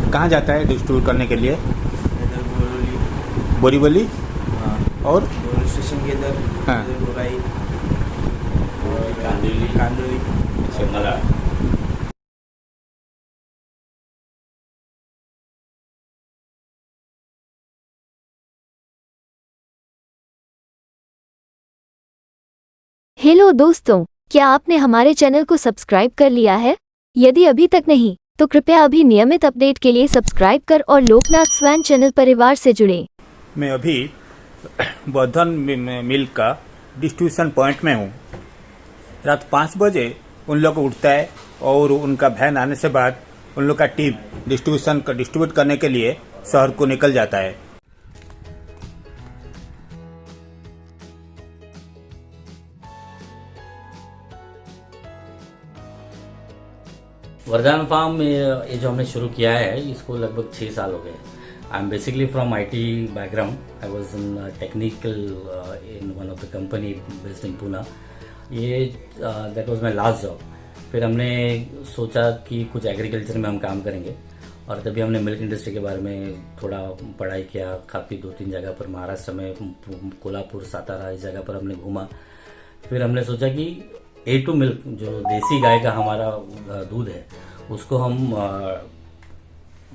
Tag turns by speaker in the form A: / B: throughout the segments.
A: कहाँ जाता है डिस्ट्रीब्यूट करने के लिए?
B: इधर बोरोली।
A: बोरीवली
B: हाँ।
A: और
B: बोरोली स्टेशन के इधर।
A: हाँ।
B: इधर बोराई और
C: कांदिवली।
B: कांदोली।
C: सेमला।
D: हेलो दोस्तों, क्या आपने हमारे चैनल को सब्सक्राइब कर लिया है? यदि अभी तक नहीं, तो कृपया अभी नियमित अपडेट के लिए सब्सक्राइब कर और लोकनाथ स्वैन चैनल परिवार से जुड़ें।
A: मैं अभी वर्धन मिल्क का डिस्ट्रीब्यूशन पॉइंट में हूँ। रात 5 बजे उन लोग उठता है और उनका वैन आने से बाद उन लोग का टीम डिस्ट्रीब्यूट करने के लिए शहर को निकल जाता है।
C: वर्धन फार्म ये जो हमने शुरू किया है इसको लगभग 6 साल हो गए। I am basically from IT background. I was in technical in one of the company based in Poona. ये that was my last job. फिर हमने सोचा कि कुछ एग्रीकल्चर में हम काम करेंगे और तभी हमने मिल्क इंडस्ट्री के बारे में थोड़ा पढ़ाई किया। काफ़ी 2-3 जगह पर महाराष्ट्र में, कोल्हापुर, सातारा, इस जगह पर हमने घूमा। फिर हमने सोचा कि A2 मिल्क जो देसी गाय का हमारा दूध है उसको हम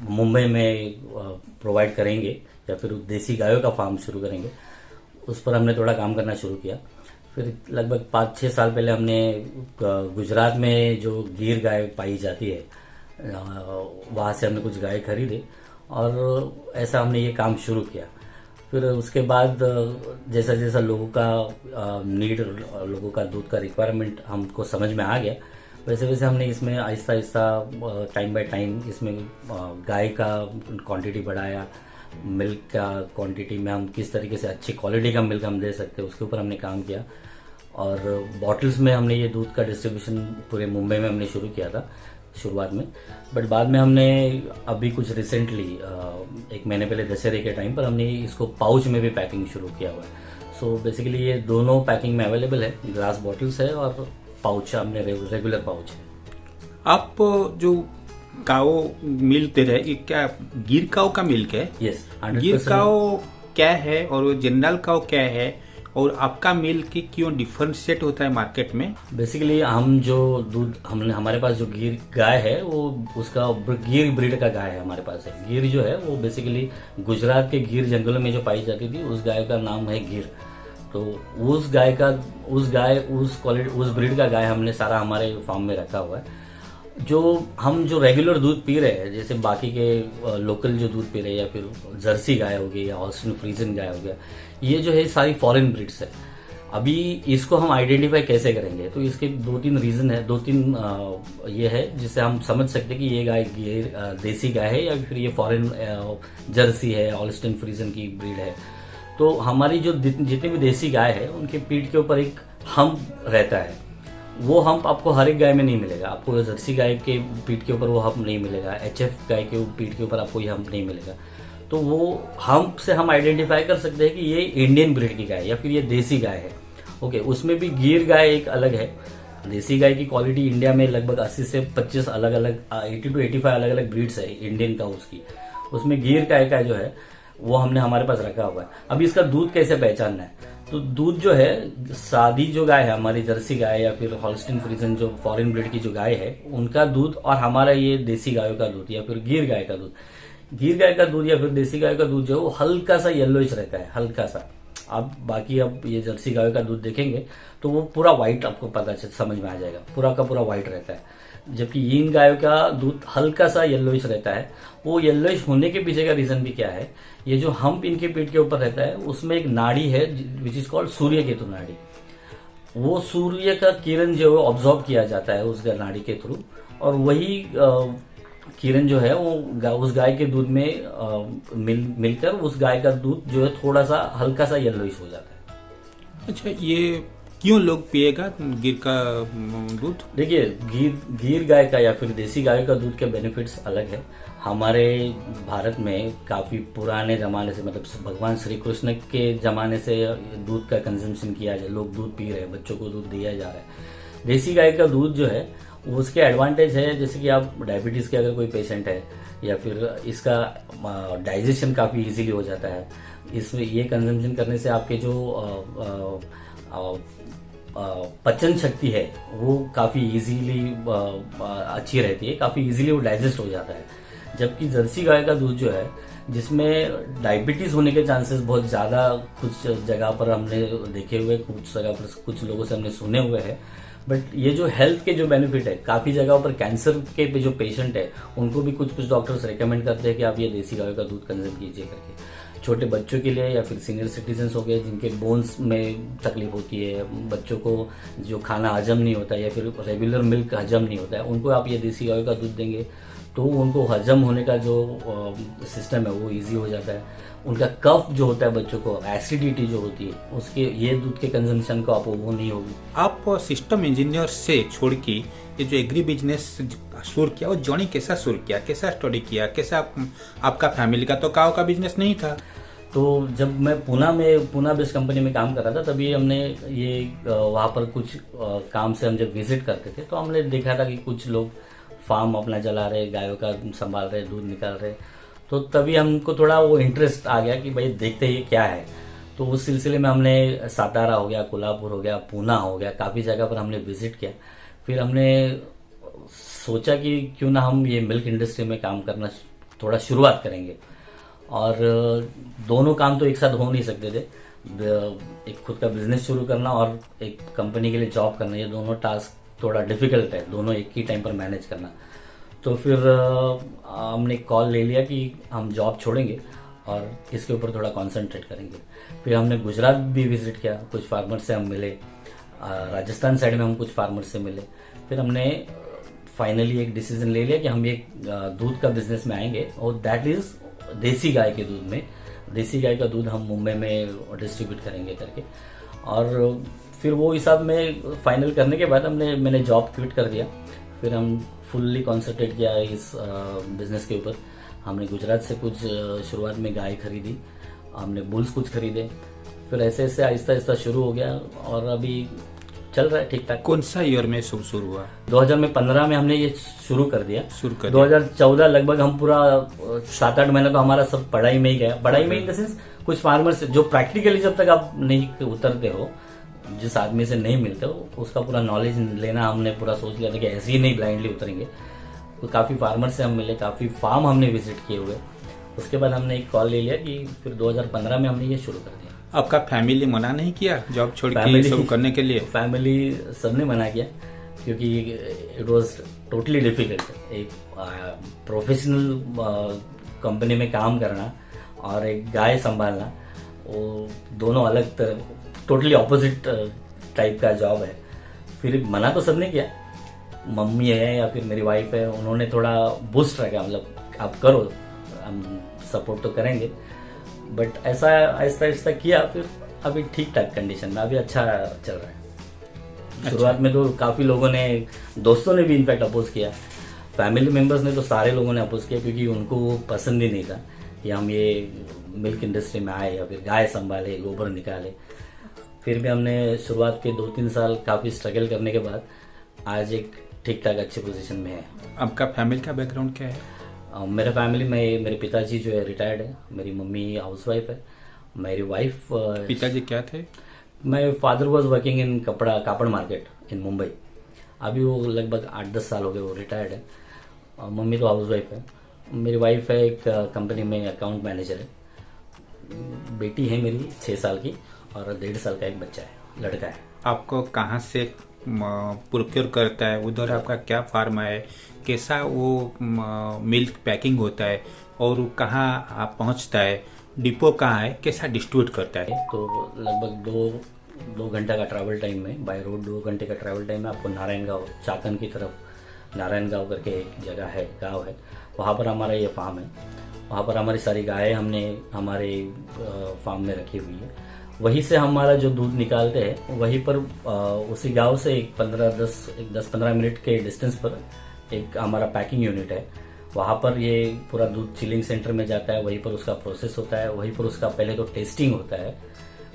C: मुंबई में प्रोवाइड करेंगे या फिर देसी गायों का फार्म शुरू करेंगे। उस पर हमने थोड़ा काम करना शुरू किया। फिर लगभग 5-6 साल पहले हमने गुजरात में जो गिर गाय पाई जाती है वहाँ से हमने कुछ गाय खरीदे और ऐसा हमने ये काम शुरू किया। फिर उसके बाद जैसा जैसा लोगों का नीड, लोगों का दूध का रिक्वायरमेंट हमको समझ में आ गया, वैसे वैसे हमने इसमें Aahista Aahista time by time इसमें गाय का क्वांटिटी बढ़ाया। मिल्क का क्वांटिटी में हम किस तरीके से अच्छी क्वालिटी का मिल्क हम दे सकते हैं उसके ऊपर हमने काम किया। और बॉटल्स में हमने ये दूध का डिस्ट्रीब्यूशन पूरे मुंबई में हमने शुरू किया था शुरुआत में। बट बाद में हमने अभी कुछ रिसेंटली 1 महीने पहले दशहरे के टाइम पर हमने इसको पाउच में भी पैकिंग शुरू किया हुआ है। सो बेसिकली ये दोनों पैकिंग में अवेलेबल है। ग्लास बॉटल्स है और पाउच हमने रेगुलर पाउच है।
A: आप जो काओ मिल्क दे रहे हैं, ये क्या गिर काओ का मिल्क है?
C: यस,
A: गिर काओ क्या है और जनरल काओ क्या है और आपका मिल्क क्यों डिफरेंशिएट होता है मार्केट में?
C: बेसिकली हम जो दूध हमारे पास जो गिर गाय है वो उसका गिर ब्रीड का गाय है हमारे पास है। गिर जो है वो बेसिकली गुजरात के गिर जंगलों में जो पाई जाती थी उस गाय का नाम है गिर। तो उस ब्रीड का गाय हमने सारा हमारे फार्म में रखा हुआ है। जो रेगुलर दूध पी रहे हैं, जैसे बाकी के लोकल जो दूध पी रहे हैं या फिर जर्सी गाय हो गई या हॉल्स्टीन फ्रीजन गाय हो गया, ये जो है सारी फॉरेन ब्रीड्स है। अभी इसको हम आइडेंटिफाई कैसे करेंगे? तो इसके 2-3 रीजन है, 2-3 ये है जिससे हम समझ सकते हैं कि ये गाय देसी गाय है या फिर ये फॉरेन जर्सी है, हॉल्स्टीन फ्रीजन की ब्रीड है। तो हमारी जो जितनी भी देसी गाय है उनके पीठ के ऊपर एक हम्प रहता है। वो हम्प आपको हर एक गाय में नहीं मिलेगा। आपको जर्सी गाय के पीठ के ऊपर वो हम्प नहीं मिलेगा, HF गाय के पीठ के ऊपर आपको ये हम्प नहीं मिलेगा। तो वो हम्प से हम आइडेंटिफाई कर सकते हैं कि ये इंडियन ब्रीड की गाय या फिर ये देसी गाय है। ओके, उसमें भी गिर गाय एक अलग है। देसी गाय की क्वालिटी इंडिया में लगभग 80 से 25 अलग अलग 80 to 85 अलग अलग ब्रीड्स है इंडियन का उसकी। उसमें गिर गाय का जो है वो हमने हमारे पास रखा हुआ है। अब इसका दूध कैसे पहचानना है? तो दूध जो है, सादी जो गाय है हमारी जर्सी गाय या फिर हॉल्स्टीन फ्रीजन जो फॉरेन ब्रीड की जो गाय है उनका दूध और हमारा ये देसी गायों का दूध या फिर गिर गाय का दूध या फिर देसी गाय का दूध जो है वो हल्का सा येलोइश रहता है, हल्का सा। आप बाकी अब ये जर्सी गायों का दूध देखेंगे तो वो पूरा व्हाइट आपको पता समझ में आ जाएगा, पूरा का पूरा व्हाइट रहता है। जबकि इन गायों का दूध हल्का सा येलोइश रहता है। वो येलोइश होने के पीछे का रीजन भी क्या है? ये जो हम्प इनके पीठ के ऊपर रहता है उसमें एक नाड़ी है विच इज कॉल्ड सूर्य केतु नाड़ी। वो सूर्य का किरण जो है ऑब्जॉर्व किया जाता है उस नाड़ी के थ्रू और वही किरण जो है वो उस गाय के दूध में मिलकर उस गाय का दूध जो है थोड़ा सा हल्का सा येलोइश हो जाता है।
A: अच्छा, ये क्यों लोग पिएगा गिर का दूध?
C: देखिए, गिर गाय का या फिर देसी गाय का दूध के बेनिफिट्स अलग है। हमारे भारत में काफी पुराने जमाने से, मतलब भगवान श्री कृष्ण के जमाने से दूध का कंजम्पशन किया जाए, लोग दूध पी रहे हैं, बच्चों को दूध दिया जा रहा है। देसी गाय का दूध जो है वो उसके एडवांटेज है, जैसे कि आप डायबिटीज़ के अगर कोई पेशेंट है या फिर इसका डाइजेशन काफ़ी इजीली हो जाता है। इसमें ये कंजम्पशन करने से आपके जो पचन शक्ति है वो काफ़ी इजीली अच्छी रहती है, काफ़ी इजीली वो डाइजेस्ट हो जाता है। जबकि जर्सी गाय का दूध जो है, जिसमें डायबिटीज़ होने के चांसेस बहुत ज़्यादा कुछ जगह पर हमने देखे हुए, कुछ जगह पर कुछ लोगों से हमने सुने हुए हैं, बट ये जो हेल्थ के जो बेनिफिट है, काफ़ी जगह पर कैंसर के जो पेशेंट है उनको भी कुछ डॉक्टर्स रेकमेंड करते हैं कि आप ये देसी गाय का दूध कंज्यूम कीजिए करके। छोटे बच्चों के लिए या फिर सीनियर सिटीजन्स हो गए जिनके बोन्स में तकलीफ होती है, बच्चों को जो खाना हजम नहीं होता है या फिर रेगुलर मिल्क हजम नहीं होता है, उनको आप ये देसी गाय का दूध देंगे तो उनको हजम होने का जो सिस्टम है वो इजी हो जाता है। उनका कफ जो होता है, बच्चों को एसिडिटी जो होती है, उसके ये दूध के कंजम्पशन को आप वो नहीं होगी।
A: आप सिस्टम इंजीनियर से छोड़ के ये जो एग्री बिजनेस शुरू किया, वो जॉनी कैसा शुरू किया, कैसा स्टडी किया, कैसा आपका फैमिली का तो काव का बिजनेस नहीं था?
C: तो जब मैं पूना बेस्ड कंपनी में काम कर रहा था, तभी हमने ये वहाँ पर कुछ काम से हम जब विजिट करते थे तो हमने देखा था कि कुछ लोग फार्म अपना चला रहे, गायों का संभाल रहे, दूध निकाल रहे, तो तभी हमको थोड़ा वो इंटरेस्ट आ गया कि भाई देखते ये क्या है। तो उस सिलसिले में हमने सातारा हो गया, कोल्हापुर हो गया, पूना हो गया, काफ़ी जगह पर हमने विजिट किया। फिर हमने सोचा कि क्यों ना हम ये मिल्क इंडस्ट्री में काम करना थोड़ा शुरुआत करेंगे। और दोनों काम तो एक साथ हो नहीं सकते थे, एक खुद का बिजनेस शुरू करना और एक कंपनी के लिए जॉब करना, ये दोनों टास्क थोड़ा डिफिकल्ट है, दोनों एक ही टाइम पर मैनेज करना। तो फिर हमने कॉल ले लिया कि हम जॉब छोड़ेंगे और इसके ऊपर थोड़ा कंसंट्रेट करेंगे। फिर हमने गुजरात भी विजिट किया, कुछ फार्मर से हम मिले, राजस्थान साइड में हम कुछ फार्मर से मिले। फिर हमने फाइनली एक डिसीजन ले लिया कि हम ये दूध का बिजनेस में आएंगे और दैट इज देसी गाय के दूध में। देसी गाय का दूध हम मुंबई में डिस्ट्रीब्यूट करेंगे करके। और फिर वो हिसाब में फाइनल करने के बाद मैंने जॉब क्विट कर दिया। फिर हम फुल्ली कॉन्सेंट्रेट किया इस बिजनेस के ऊपर। हमने गुजरात से कुछ शुरुआत में गाय खरीदी, हमने बुल्स कुछ खरीदे, फिर ऐसे ऐसे आहिस्ता आहिस्ता शुरू हो गया और अभी चल रहा है ठीक ठाक।
A: कौन सा ईयर में शुरू हुआ?
C: 2015 में हमने ये शुरू कर दिया। 2014 लगभग हम पूरा 7-8 महीना तो हमारा सब पढ़ाई में ही गया। पढ़ाई में इन द सेंस कुछ फार्मर्स जो प्रैक्टिकली जब तक आप नहीं उतरते हो, जिस आदमी से नहीं मिलते हो, उसका पूरा नॉलेज लेना हमने पूरा सोच लिया था कि ऐसे ही नहीं ब्लाइंडली उतरेंगे। तो काफ़ी फार्मर से हम मिले, काफ़ी फार्म हमने विजिट किए हुए। उसके बाद हमने एक कॉल ले लिया कि फिर 2015 में हमने ये शुरू कर दिया।
A: आपका फैमिली मना नहीं किया जॉब छोड़ के शुरू करने के लिए?
C: फैमिली सबने मना किया क्योंकि इट वाज टोटली डिफिकल्ट। एक प्रोफेशनल कंपनी में काम करना और एक गाय संभालना, वो दोनों अलग टोटली ऑपोजिट टाइप का जॉब है। फिर मना तो सबने किया, मम्मी है या फिर मेरी वाइफ है, उन्होंने थोड़ा बूस्ट रखा, मतलब आप करो, हम सपोर्ट तो करेंगे। बट ऐसा आहिस्ता आहिस्ता किया, फिर अभी ठीक ठाक कंडीशन में, अभी अच्छा चल रहा है। शुरुआत में तो काफ़ी लोगों ने, दोस्तों ने भी इनफैक्ट अपोज किया, फैमिली मेंबर्स ने तो सारे लोगों ने अपोज किया क्योंकि उनको वो पसंद ही नहीं था कि हम ये मिल्क इंडस्ट्री में आए या फिर गाय संभाले, गोबर निकाले। फिर भी हमने शुरुआत के 2-3 साल काफ़ी स्ट्रगल करने के बाद आज एक ठीक ठाक अच्छी पोजीशन में है।
A: आपका फैमिली का बैकग्राउंड क्या है?
C: मेरे फैमिली में मेरे पिताजी जो है रिटायर्ड है, मेरी मम्मी हाउसवाइफ है, मेरी वाइफ।
A: पिताजी क्या थे?
C: My father was working in कापड़ मार्केट इन मुंबई। अभी वो लगभग 8-10 साल हो गए वो रिटायर्ड है। मम्मी तो हाउसवाइफ है। मेरी वाइफ है एक कंपनी में अकाउंट मैनेजर है। बेटी है मेरी 6 साल की और 1.5 साल का एक बच्चा है, लड़का है।
A: आपको कहाँ से प्रोक्योर करता है? उधर आपका क्या फार्म है? कैसा वो मिल्क पैकिंग होता है और वो कहाँ आप पहुँचता है? डिपो कहाँ है? कैसा डिस्ट्रीब्यूट करता है?
C: तो लगभग 2 घंटा का ट्रैवल टाइम में, बाय रोड 2 घंटे का ट्रैवल टाइम में आपको नारायणगांव, चाकन की तरफ नारायणगांव करके एक जगह है, गांव है, वहाँ पर हमारा ये फार्म है। वहाँ पर हमारी सारी गायें हमने हमारे फार्म में रखी हुई है। वहीं से हमारा जो दूध निकालते हैं वहीं पर उसी गांव से एक 10-15 मिनट के डिस्टेंस पर एक हमारा पैकिंग यूनिट है। वहाँ पर ये पूरा दूध चिलिंग सेंटर में जाता है, वहीं पर उसका प्रोसेस होता है, वहीं पर उसका पहले तो टेस्टिंग होता है,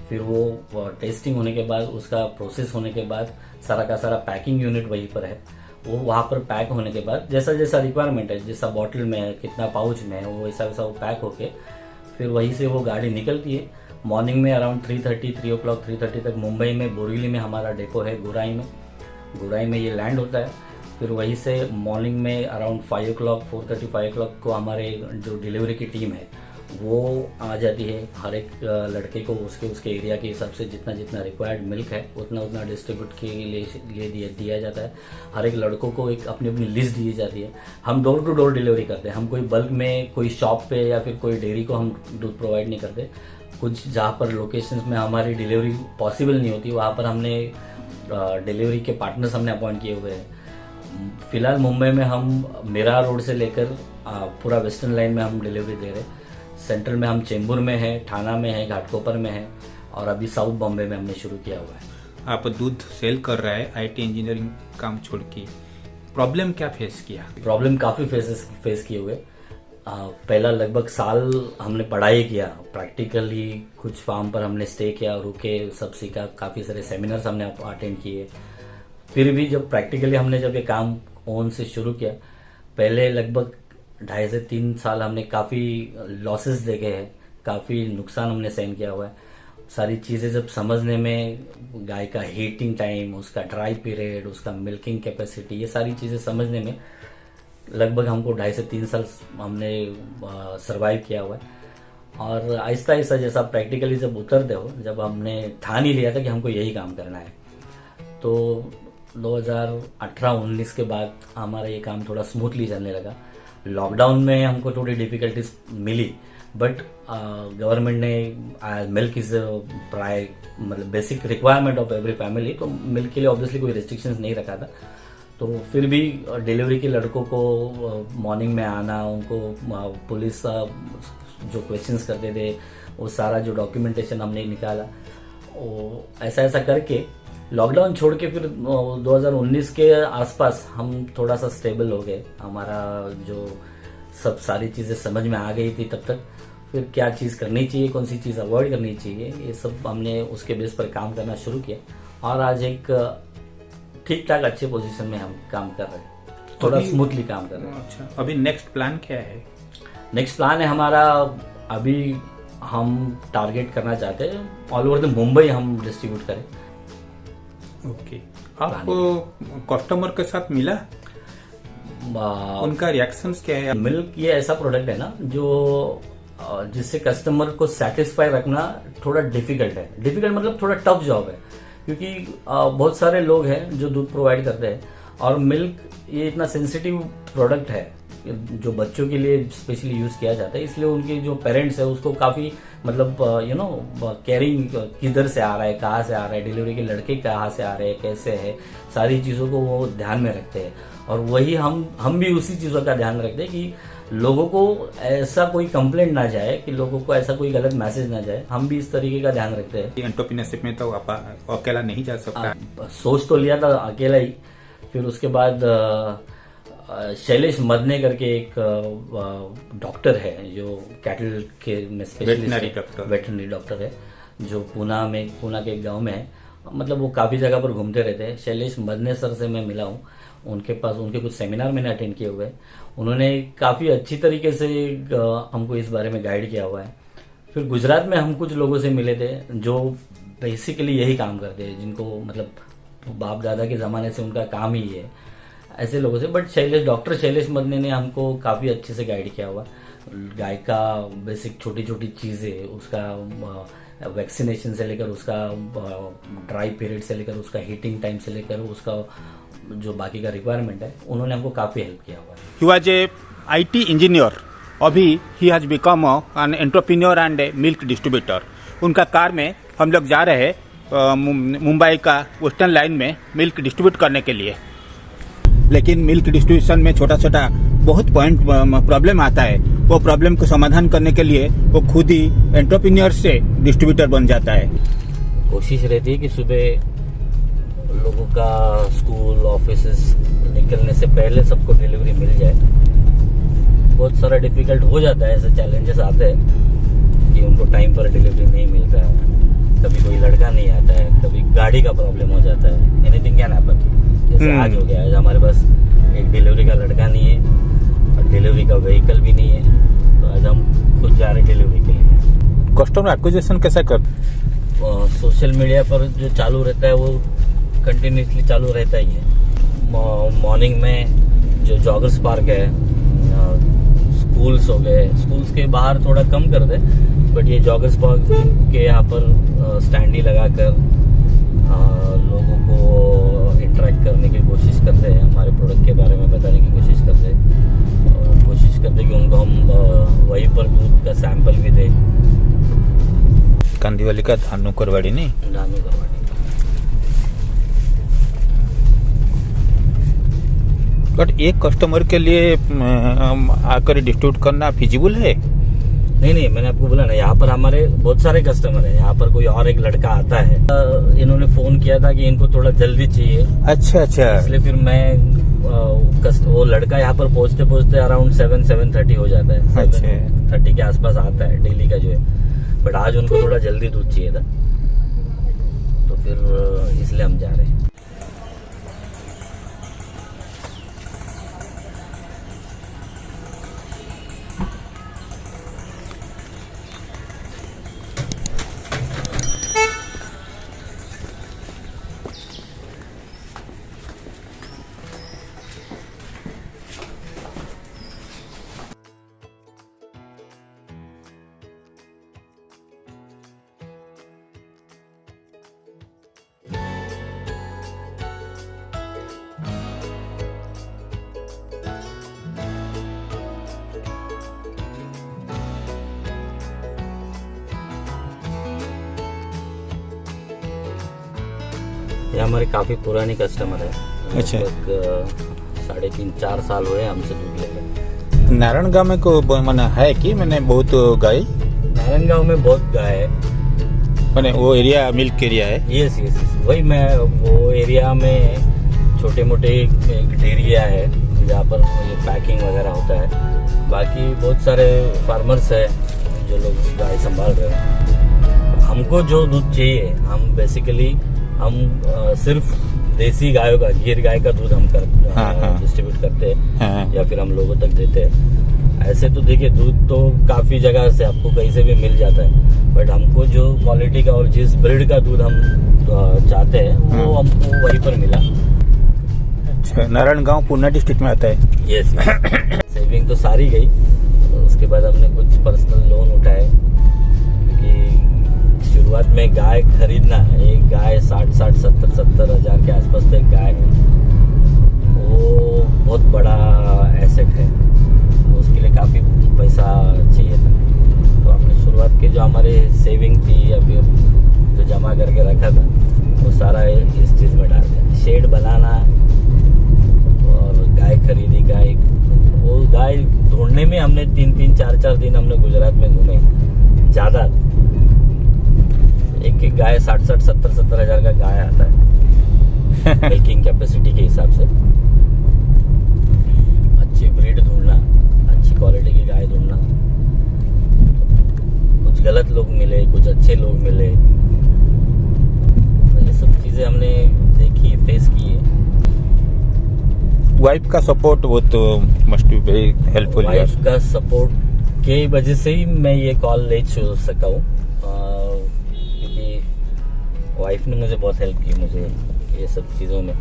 C: फिर वो टेस्टिंग होने के बाद, उसका प्रोसेस होने के बाद सारा का सारा पैकिंग यूनिट वहीं पर है। वो वहाँ पर पैक होने के बाद जैसा जैसा रिक्वायरमेंट है, जैसा बॉटल में है, कितना पाउच में है, वो वैसा वैसा वो पैक होके फिर वहीं से वो गाड़ी निकलती है। मॉर्निंग में अराउंड 3:30 तक मुंबई में बोरीवली में हमारा डेपो है, गुराई में ये लैंड होता है। फिर वहीं से मॉर्निंग में अराउंड 4:30 को हमारे जो डिलीवरी की टीम है वो आ जाती है। हर एक लड़के को उसके एरिया के हिसाब से जितना जितना रिक्वायर्ड मिल्क है उतना डिस्ट्रीब्यूट के लिए दिया जाता है। हर एक लड़कों को एक अपनी अपनी लिस्ट दी जाती है। हम डोर टू डोर डिलीवरी करते हैं। हम कोई बल्क में कोई शॉप पे या फिर कोई डेयरी को हम दूध प्रोवाइड नहीं करते। कुछ जहाँ पर लोकेशंस में हमारी डिलीवरी पॉसिबल नहीं होती वहाँ पर हमने डिलीवरी के पार्टनर्स हमने अपॉइंट किए हुए हैं। फिलहाल मुंबई में हम मीरा रोड से लेकर पूरा वेस्टर्न लाइन में हम डिलीवरी दे रहे हैं। सेंट्रल में हम चेंबूर में है, थाना में है, घाटकोपर में है और अभी साउथ बॉम्बे में हमने शुरू किया हुआ है।
A: आप दूध सेल कर रहे हैं IT इंजीनियरिंग काम छोड़ के, प्रॉब्लम क्या फेस किया?
C: प्रॉब्लम काफ़ी फेस किए हुए। पहला लगभग साल हमने पढ़ाई किया, प्रैक्टिकली कुछ फार्म पर हमने स्टे किया, रुके, सब सीखा, काफ़ी सारे सेमिनार्स हमने अटेंड किए। फिर भी जब प्रैक्टिकली हमने जब ये काम ओन से शुरू किया, पहले लगभग 2.5 से 3 साल हमने काफ़ी लॉसेस देखे हैं, काफ़ी नुकसान हमने सहन किया हुआ है। सारी चीज़ें जब समझने में, गाय का हीटिंग टाइम, उसका ड्राई पीरियड, उसका मिल्किंग कैपेसिटी, ये सारी चीज़ें समझने में लगभग हमको 2.5 से 3 साल हमने सरवाइव किया हुआ है। और आहिस्ता आहिस्ता जैसा प्रैक्टिकली जब उतरते हो, जब हमने ठान ही लिया था कि हमको यही काम करना है, तो 2018-19 के बाद हमारा ये काम थोड़ा स्मूथली चलने लगा। लॉकडाउन में हमको थोड़ी डिफिकल्टीज मिली, बट गवर्नमेंट ने मिल्क इज मतलब basic requirement of every family, तो मिल्क के लिए ऑब्वियसली कोई रिस्ट्रिक्शंस नहीं रखा था। तो फिर भी डिलीवरी के लड़कों को मॉर्निंग में आना, उनको पुलिस जो क्वेश्चंस करते थे वो सारा जो डॉक्यूमेंटेशन हमने निकाला, वो ऐसा करके लॉकडाउन छोड़ के फिर 2019 के आसपास हम थोड़ा सा स्टेबल हो गए। हमारा जो सब सारी चीज़ें समझ में आ गई थी तब तक, फिर क्या चीज़ करनी चाहिए, कौन सी चीज़ अवॉइड करनी चाहिए, ये सब हमने उसके बेस पर काम करना शुरू किया और आज एक ठीक ठाक अच्छे पोजीशन में हम काम कर रहे हैं, थोड़ा स्मूथली काम कर रहे हैं।
A: अच्छा, अभी नेक्स्ट प्लान क्या है?
C: नेक्स्ट प्लान है हमारा, अभी हम टारगेट करना चाहते हैं ऑल ओवर द मुंबई हम डिस्ट्रीब्यूट करें।
A: ओके, आपको कस्टमर के साथ मिला, उनका रिएक्शंस क्या है?
C: मिल्क ये ऐसा प्रोडक्ट है ना जो जिससे कस्टमर को सेटिस्फाई रखना थोड़ा डिफिकल्ट है। डिफिकल्ट मतलब थोड़ा टफ जॉब है, क्योंकि बहुत सारे लोग हैं जो दूध प्रोवाइड करते हैं और मिल्क ये इतना सेंसिटिव प्रोडक्ट है जो बच्चों के लिए स्पेशली यूज किया जाता है, इसलिए उनके जो पेरेंट्स है उसको काफी मतलब केयरिंग किधर से आ रहा है, कहाँ से आ रहा है, डिलीवरी के लड़के कहाँ से आ रहे हैं, कैसे है, सारी चीज़ों को वो ध्यान में रखते हैं। और वही हम भी उसी चीज़ों का ध्यान रखते हैं कि लोगों को ऐसा कोई कंप्लेंट ना जाए, कि लोगों को ऐसा कोई गलत मैसेज ना जाए, हम भी इस तरीके का ध्यान रखते हैं।
A: एंटरप्रेन्योरशिप में तो आप अकेला नहीं जा सकता।
C: सोच तो लिया था अकेला ही, फिर उसके बाद शैलेश मदने करके एक डॉक्टर है जो कैटल के में वेटरनरी डॉक्टर है, जो पूना के एक गांव में है। मतलब वो काफ़ी जगह पर घूमते रहते हैं। शैलेश मदने सर से मैं मिला हूँ, उनके कुछ सेमिनार मैंने अटेंड किए हुए हैं। उन्होंने काफ़ी अच्छी तरीके से हमको इस बारे में गाइड किया हुआ है। फिर गुजरात में हम कुछ लोगों से मिले थे जो बेसिकली यही काम करते हैं, जिनको मतलब बाप दादा के ज़माने से उनका काम ही है, ऐसे लोगों से। बट डॉक्टर शैलेश मदने ने हमको काफ़ी अच्छे से गाइड किया हुआ। गाय का बेसिक छोटी छोटी चीज़ें, उसका वैक्सीनेशन से लेकर, उसका ड्राई पीरियड से लेकर, उसका हीटिंग टाइम से लेकर, उसका जो बाकी का रिक्वायरमेंट है, उन्होंने हमको काफ़ी हेल्प किया हुआ है।
A: He was a IT engineer. अभी he has become an entrepreneur and a milk distributor. उनका कार में हम लोग जा रहे हैं मुंबई का वेस्टर्न लाइन में मिल्क डिस्ट्रीब्यूट करने के लिए। लेकिन मिल्क डिस्ट्रीब्यूशन में छोटा छोटा बहुत पॉइंट प्रॉब्लम आता है। वो प्रॉब्लम को समाधान करने के लिए वो खुद ही एंटरप्रेन्योर से डिस्ट्रीब्यूटर बन जाता है।
C: कोशिश रहती है कि सुबह लोगों का स्कूल ऑफिस निकलने से पहले सबको डिलीवरी मिल जाए। बहुत सारा डिफिकल्ट हो जाता है, ऐसे चैलेंजेस आते हैं कि उनको टाइम पर डिलीवरी नहीं मिलता है, कभी कोई लड़का नहीं आता है, कभी गाड़ी का प्रॉब्लम हो जाता है, एनीथिंग कैन हैपन। जैसे आज हो गया, आज हमारे पास एक डिलीवरी का लड़का नहीं है और डिलीवरी का व्हीकल भी नहीं है, तो आज हम खुद जा रहे डिलीवरी के लिए।
A: कस्टमर एक्विजिशन कैसा कर?
C: सोशल मीडिया पर जो चालू रहता है वो कंटिन्यूसली चालू रहता ही है। मॉर्निंग में जो जॉगर्स पार्क है, स्कूल्स हो गए, स्कूल्स के बाहर थोड़ा कम कर दे, बट ये जॉगर्स पार्क के यहाँ पर स्टैंड ही लगा कर लोगों को इंटरेक्ट करने की कोशिश करते हैं, हमारे प्रोडक्ट के बारे में बताने की कोशिश करते हैं, कोशिश करते कि उनको हम वहीं पर दूध का सैंपल भी दें।
A: कांदीवाली का धानु करवाड़ी नहीं,
C: धानु करवाड़ी।
A: बट एक कस्टमर के लिए आकर डिस्ट्रीब्यूट करना फिजिबल है?
C: नहीं, मैंने आपको बोला ना, यहाँ पर हमारे बहुत सारे कस्टमर हैं। यहाँ पर कोई और एक लड़का आता है, इन्होंने फोन किया था कि इनको थोड़ा जल्दी चाहिए।
A: अच्छा,
C: इसलिए फिर मैं वो लड़का यहाँ पर पहुँचते अराउंड 7-7:30 हो जाता है। 7:30 के आसपास आता है डेली का जो है, बट आज उनको थोड़ा जल्दी दूध चाहिए था, तो फिर इसलिए हम जा रहे हैं। ये हमारे काफी पुरानी कस्टमर है।
A: अच्छा।
C: 3.5-4 साल हुए हमसे दूध लेकर।
A: नारायण गांव में को मैंने है कि मैंने बहुत गाय,
C: नारायण गांव में बहुत गाय है,
A: मैंने वो एरिया मिल्क एरिया है।
C: यस, वही मैं वो एरिया में छोटे मोटे एक डेरिया है जहाँ पर ये पैकिंग वगैरह होता है। बाकी बहुत सारे फार्मर्स है जो लोग गाय संभाल रहे हैं। हमको जो दूध चाहिए, हम बेसिकली सिर्फ देसी गायों का, गिर गाय का दूध हम डिस्ट्रीब्यूट करते हैं या फिर हम लोगों तक देते हैं। ऐसे तो देखिए दूध तो काफी जगह से आपको कहीं से भी मिल जाता है, बट हमको जो क्वालिटी का और जिस ब्रीड का दूध हम चाहते हैं वो हमको वहीं पर मिला।
A: अच्छा, नारायण गांव पूर्णा डिस्ट्रिक्ट में आता है।
C: यस। सेविंग तो सारी गई, तो उसके बाद हमने कुछ पर्सनल लोन उठाए, क्योंकि शुरुआत में गाय खरीदना, एक गाय 60-70 हज़ार के आसपास तो एक गाय है, वो बहुत बड़ा एसेट है, उसके लिए काफ़ी पैसा चाहिए था। तो हमने शुरुआत के जो हमारे सेविंग थी या फिर जो जमा करके रखा था वो सारा इस चीज़ में डाल दिया। शेड बनाना और गाय खरीदी का एक, वो गाय ढूंढने में हमने 3-3, 4-4 दिन हमने गुजरात में घूमे, ज़्यादा एक गाय 60-70 हज़ार का गाय आता है मिल्किंग कैपेसिटी के हिसाब से। अच्छी ब्रीड ढूंढना, अच्छी क्वालिटी की गाय ढूंढना, कुछ गलत लोग मिले, कुछ अच्छे लोग मिले, तो ये सब चीजें हमने देखी, फेस की है।
A: वाइफ का सपोर्ट वो तो must be very helpful.
C: Wife का सपोर्ट के वजह से ही मैं ये कॉल ले सका हूँ, क्योंकि वाइफ ने मुझे बहुत हेल्प की, मुझे ये सब चीज़ों में,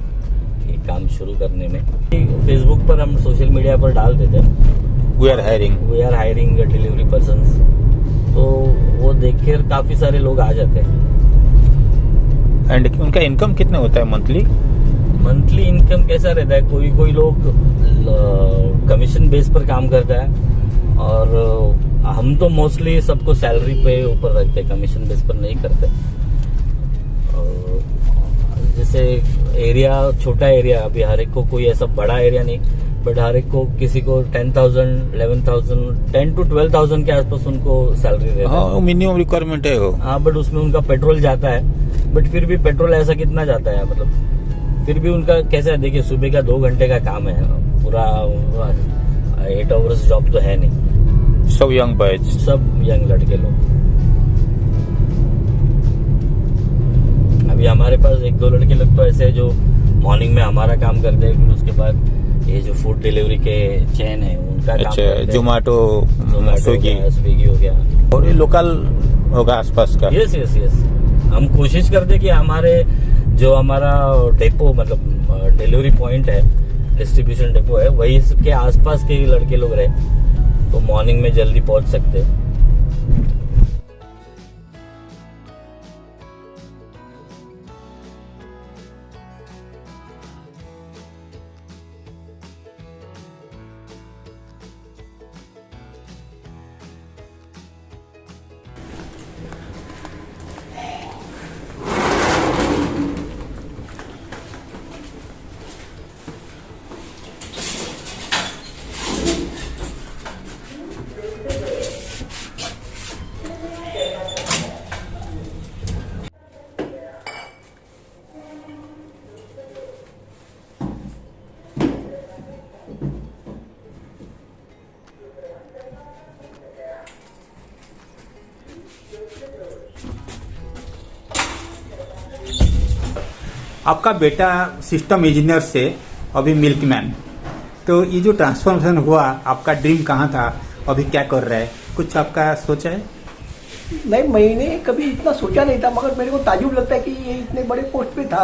C: ये काम शुरू करने में। फेसबुक पर हम सोशल मीडिया पर डाल देते हैं we are hiring delivery persons, तो वो देख कर काफ़ी सारे लोग आ जाते हैं।
A: एंड उनका इनकम कितना होता है मंथली
C: इनकम कैसा रहता है? कोई लोग कमीशन बेस पर काम करता है, और हम तो मोस्टली सबको सैलरी पे ऊपर रखते हैं, कमीशन बेस पर नहीं करते। जैसे एरिया, छोटा एरिया, अभी हर एक को कोई ऐसा बड़ा एरिया नहीं, बट हर एक को, किसी को 10,000, 11,000, 10 to 12,000 के आसपास उनको सैलरी रहता है।
A: मिनिमम रिक्वायरमेंट है वो।
C: हाँ, बट उसमें उनका पेट्रोल जाता है, बट फिर भी पेट्रोल ऐसा कितना जाता है, मतलब फिर भी उनका कैसा है, देखिए सुबह का 2 घंटे का काम है, पूरा 8 आवर्स जॉब तो है नहीं।
A: सब यंग बॉयज,
C: सब यंग लड़के लोग। अभी हमारे पास 1-2 लड़के लोग तो ऐसे हैं जो मॉर्निंग में हमारा काम करते हैं, फिर उसके बाद ये जो फूड डिलीवरी के चेन है उनका काम करते हैं।
A: जोमेटो, स्विगी
C: हो गया
A: और ये लोकल होगा आसपास का।
C: यस यस यस, हम कोशिश करते हैं कि हमारा डेपो मतलब डिलीवरी पॉइंट है, डिस्ट्रीब्यूशन डेपो है, वही के आसपास के लड़के लोग रहे तो मॉर्निंग में जल्दी पहुंच सकते हैं।
A: आपका बेटा सिस्टम इंजीनियर से अभी मिल्कमैन, तो ये जो ट्रांसफॉर्मेशन हुआ, आपका ड्रीम कहाँ था, अभी क्या कर रहा है, कुछ आपका सोचा है?
E: नहीं, मैंने कभी इतना सोचा नहीं था, मगर मेरे को ताजुब लगता है कि ये इतने बड़े पोस्ट पे था,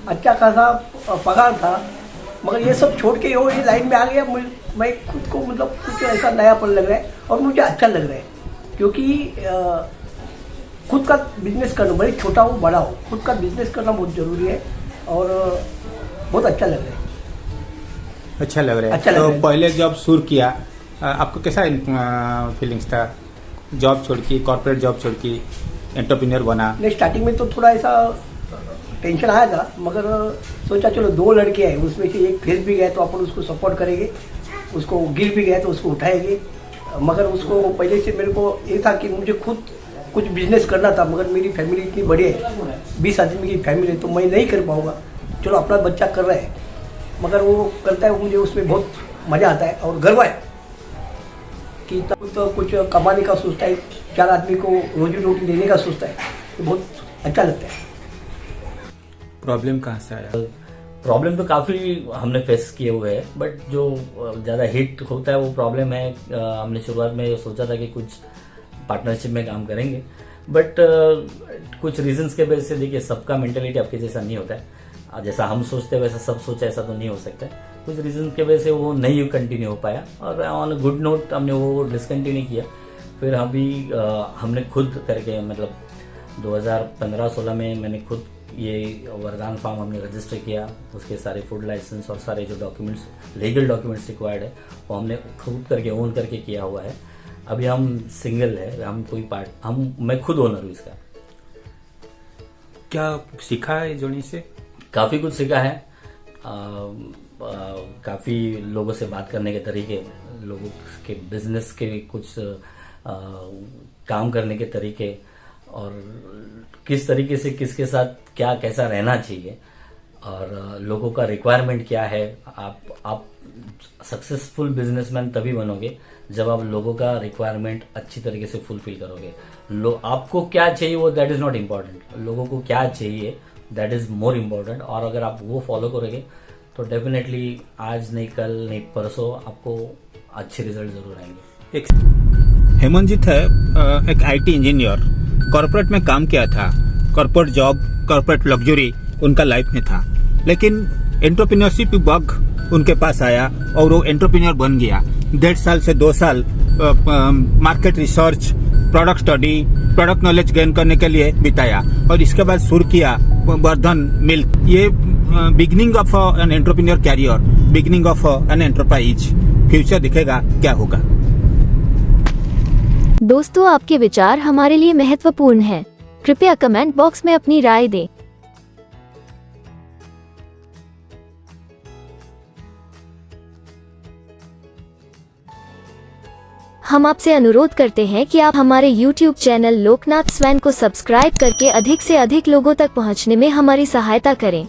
E: अच्छा खासा पगार था, मगर ये सब छोड़ के ये लाइन में आ गया। मैं खुद को मतलब कुछ ऐसा नयापन लग रहा है और मुझे अच्छा लग रहा है, क्योंकि खुद का बिजनेस करना, भले छोटा हो बड़ा हो, खुद का बिजनेस करना बहुत जरूरी है और बहुत अच्छा लग रहा है।
A: अच्छा लग रहा है।
E: अच्छा लग
A: तो
E: रहा है।
A: पहले जब शुरू किया आपको कैसा फीलिंग्स था? जॉब छोड़ के, कॉर्पोरेट जॉब छोड़ के एंटरप्रेन्योर बना।
E: नहीं, स्टार्टिंग में तो थोड़ा ऐसा टेंशन आया था, मगर सोचा चलो 2 लड़के हैं, उसमें से एक फिर भी गया तो अपन उसको सपोर्ट करेंगे, उसको गिर भी गया तो उसको उठाएंगे। मगर उसको पहले से मेरे को ये था कि मुझे खुद कुछ बिजनेस करना था, मगर मेरी फैमिली इतनी बड़ी है, 20 आदमी की फैमिली है, तो मैं नहीं कर पाऊंगा। चलो अपना बच्चा कर रहा है, मगर वो करता है, मुझे उसमें बहुत मज़ा आता है और गर्व है कि तो कुछ कमाने का सोचता है, 4 आदमी को रोजी रोटी देने का सोचता है, तो बहुत अच्छा लगता है।
A: प्रॉब्लम कहाँ से आया?
C: प्रॉब्लम तो काफ़ी हमने फेस किए हुए हैं, बट जो ज़्यादा हिट होता है वो प्रॉब्लम है। हमने शुरुआत में सोचा था कि कुछ पार्टनरशिप में काम करेंगे, बट कुछ रीजंस के वजह से, देखिए सबका मेंटेलिटी आपके जैसा नहीं होता है, जैसा हम सोचते हैं वैसा सब सोचा ऐसा तो नहीं हो सकता है। कुछ रीजन के वजह से वो नहीं कंटिन्यू हो पाया और ऑन अ गुड नोट हमने वो डिसकंटिन्यू किया। फिर हमने खुद करके, मतलब 2015-16 में मैंने खुद ये वरदान फार्म हमने रजिस्टर किया, उसके सारे फूड लाइसेंस और सारे जो डॉक्यूमेंट्स, लीगल डॉक्यूमेंट्स रिक्वायर्ड है वो हमने खुद करके ओन करके किया हुआ है। अभी हम सिंगल है, मैं खुद ओनर हूँ इसका।
A: क्या सीखा है जोनी से?
C: काफ़ी कुछ सीखा है, काफ़ी लोगों से बात करने के तरीके, लोगों के बिजनेस के कुछ काम करने के तरीके, और किस तरीके से किसके साथ क्या कैसा रहना चाहिए, और लोगों का रिक्वायरमेंट क्या है। आप सक्सेसफुल बिजनेसमैन तभी बनोगे जब आप लोगों का रिक्वायरमेंट अच्छी तरीके से फुलफिल करोगे। आपको क्या चाहिए वो दैट इज नॉट इम्पॉर्टेंट, लोगों को क्या चाहिए दैट इज मोर इम्पॉर्टेंट। और अगर आप वो फॉलो करोगे तो डेफिनेटली आज नहीं कल नहीं परसों आपको अच्छे रिजल्ट जरूर आएंगे।
A: एक हेमंतजीत है, एक आईटी इंजीनियर, कॉर्पोरेट में काम किया था, कॉर्पोरेट जॉब, कॉर्पोरेट लग्जरी उनका लाइफ में था, लेकिन एंटरप्रेन्योरशिप बग उनके पास आया और वो एंटरप्रेन्योर बन गया। 1.5 साल से 2 साल market research, product study, product knowledge gain करने के लिए बिताया और इसके बाद शुरू किया वर्धन मिल्क। ये beginning of an entrepreneur career, beginning of an enterprise. Future दिखेगा क्या होगा।
D: दोस्तों, आपके विचार हमारे लिए महत्वपूर्ण हैं। कृपया कमेंट बॉक्स में अपनी राय दें। हम आपसे अनुरोध करते हैं कि आप हमारे YouTube चैनल लोकनाथ स्वैन को सब्सक्राइब करके अधिक से अधिक लोगों तक पहुंचने में हमारी सहायता करें।